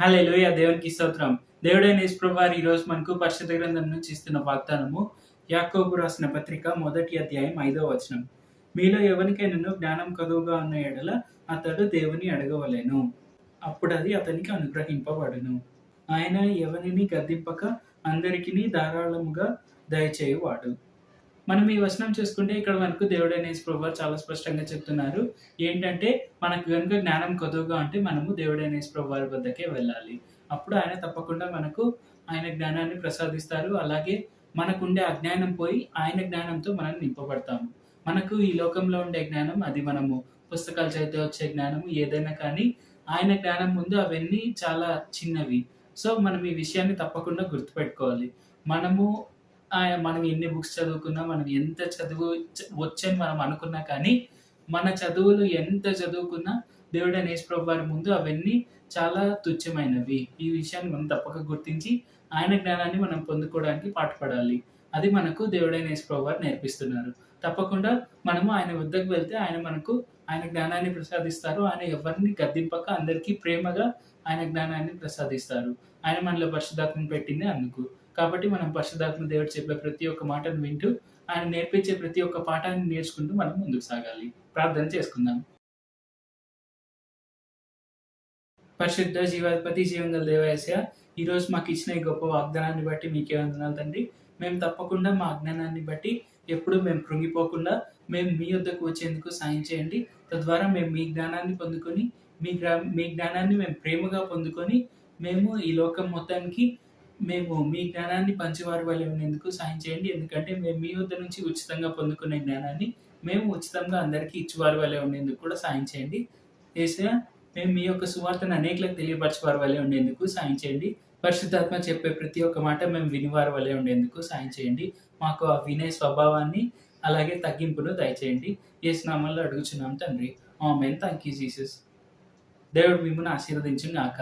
హల్లెలూయా! దేవునికి స్తోత్రం. దేవుడైన యేసుప్రభు వారు ఈరోజు మనకు పరిశుద్ధ గ్రంథం నుంచి ఇస్తున్న వాగ్దానము యాకోబు రాసిన పత్రిక 1 అధ్యాయం 5వ వచనం. మీలో ఎవనికైనను జ్ఞానం కొదువుగా ఉన్న యెడల అతడు దేవుని అడగవలెను. అప్పుడది అతనికి అనుగ్రహింపబడును. ఆయన ఎవనిని గద్దింపక అందరికిని ధారాళముగా దయచేయువాడు. మనం ఈ వచనం చూసుకుంటే ఇక్కడ మనకు దేవుడైన యేసుప్రభు వారు చాలా స్పష్టంగా చెప్తున్నారు. ఏంటంటే మనకు గనుక జ్ఞానం కొదువుగా ఉంటే మనము దేవుడైన యేసుప్రభు వారి వద్దకే వెళ్ళాలి. అప్పుడు ఆయన తప్పకుండా మనకు ఆయన జ్ఞానాన్ని ప్రసాదిస్తారు. అలాగే మనకుండే అజ్ఞానం పోయి ఆయన జ్ఞానంతో మనం నింపబడతాము. మనకు ఈ లోకంలో ఉండే జ్ఞానం అది మనము పుస్తకాలు చదివితే వచ్చే జ్ఞానము ఏదైనా కానీ ఆయన జ్ఞానం ముందు అవన్నీ చాలా చిన్నవి. సో, మనం ఈ విషయాన్ని తప్పకుండా గుర్తుపెట్టుకోవాలి. మనము మనం ఎన్ని బుక్స్ చదువుకున్నా, మనం ఎంత చదువు వచ్చని మనం అనుకున్నా కానీ, మన చదువులు ఎంత చదువుకున్నా దేవుడైన యేసుప్రభు వారి ముందు అవన్నీ చాలా తుచ్చమైనవి. ఈ విషయాన్ని మనం తప్పక గుర్తించి, ఆయన జ్ఞానాన్ని మనం పొందుకోవడానికి పాటుపడాలి. అది మనకు దేవుడైన యేసుప్రభు వారు నేర్పిస్తున్నారు. తప్పకుండా మనము ఆయన వద్దకు వెళ్తే ఆయన మనకు ఆయన జ్ఞానాన్ని ప్రసాదిస్తారు. ఆయన ఎవరిని గద్దింపక అందరికీ ప్రేమగా ఆయన జ్ఞానాన్ని ప్రసాదిస్తారు. ఆయన మనలో పరిశుద్ధాత్మను పెట్టిందే అందుకు. కాబట్టి మనం పరిశుద్ధాత్మ దేవుడు చెప్పే ప్రతి ఒక్క మాటను వింటూ, ఆయన నేర్పించే ప్రతి ఒక్క పాఠాన్ని నేర్చుకుంటూ మనం ముందుకు సాగాలి. ప్రార్థన చేసుకుందాం. పరిశుద్ధ జీవాధిపతి జీవంగల దేవ యేసయ్య, ఈరోజు మాకు ఇచ్చిన ఈ గొప్ప వాగ్దానాన్ని బట్టి మీకే వందనాలు తండ్రి. మేము తప్పకుండా మా అజ్ఞానాన్ని బట్టి ఎప్పుడు మేము కృంగిపోకుండా మేము మీ వద్దకు వచ్చేందుకు సాయం చేయండి. తద్వారా మేము మీ జ్ఞానాన్ని పొందుకొని మీ జ్ఞానాన్ని మేము ప్రేమగా పొందుకొని మేము ఈ లోకం మొత్తానికి మేము మీ జ్ఞానాన్ని పంచేవారి వలె ఉండేందుకు సాయం చేయండి. ఎందుకంటే మేము మీ వద్ద నుంచి ఉచితంగా పొందుకునే జ్ఞానాన్ని మేము ఉచితంగా అందరికీ ఇచ్చేవారి వలె ఉండేందుకు కూడా సాయం చేయండి. యేసయ్య, మేము మీ యొక్క సువార్తను అనేకులకు తెలియపరచేవారి వలె ఉండేందుకు సాయం చేయండి. పరిశుద్ధాత్మ చెప్పే ప్రతి ఒక్క మాట మేము వినివారి వలె ఉండేందుకు సాయం చేయండి. మాకు ఆ వినే స్వభావాన్ని అలాగే తగ్గింపును దయచేయండి. యేసు నామములో అడుగుచున్నాం తండ్రి. ఆమేన్. Thank you Jesus. దేవుడు మిమ్మును ఆశీర్వదించును గాక.